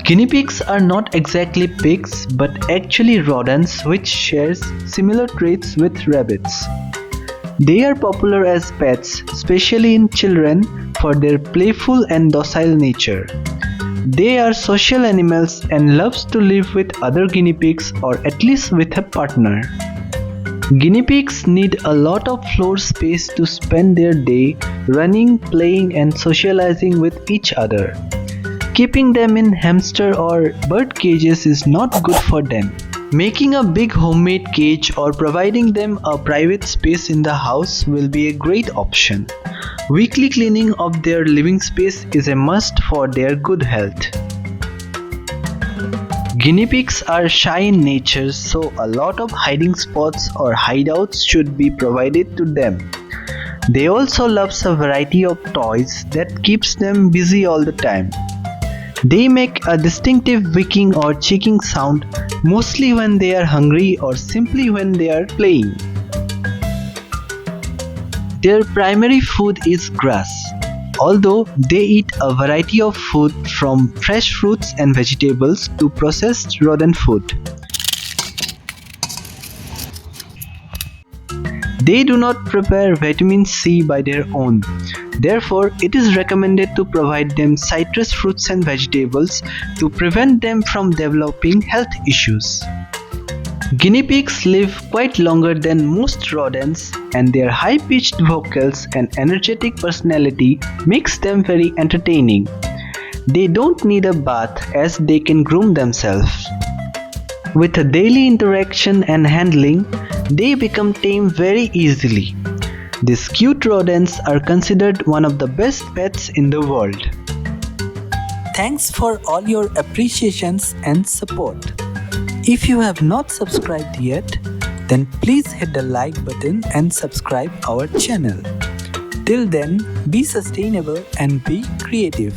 Guinea pigs are not exactly pigs but actually rodents which shares similar traits with rabbits. They are popular as pets, especially in children, for their playful and docile nature. They are social animals and loves to live with other guinea pigs or at least with a partner. Guinea pigs need a lot of floor space to spend their day running, playing and socializing with each other. Keeping them in hamster or bird cages is not good for them. Making a big homemade cage or providing them a private space in the house will be a great option. Weekly cleaning of their living space is a must for their good health. Guinea pigs are shy in nature, so a lot of hiding spots or hideouts should be provided to them. They also love a variety of toys that keeps them busy all the time. They make a distinctive wicking or chicking sound mostly when they are hungry or simply when they are playing. Their primary food is grass, although they eat a variety of food from fresh fruits and vegetables to processed rodent food. They do not prepare vitamin C by their own. Therefore, it is recommended to provide them citrus fruits and vegetables to prevent them from developing health issues. Guinea pigs live quite longer than most rodents, and their high-pitched vocals and energetic personality makes them very entertaining. They don't need a bath as they can groom themselves. With a daily interaction and handling, they become tame very easily. These cute rodents are considered one of the best pets in the world. Thanks for all your appreciations and support. If you have not subscribed yet, then please hit the like button and subscribe our channel. Till then, be sustainable and be creative.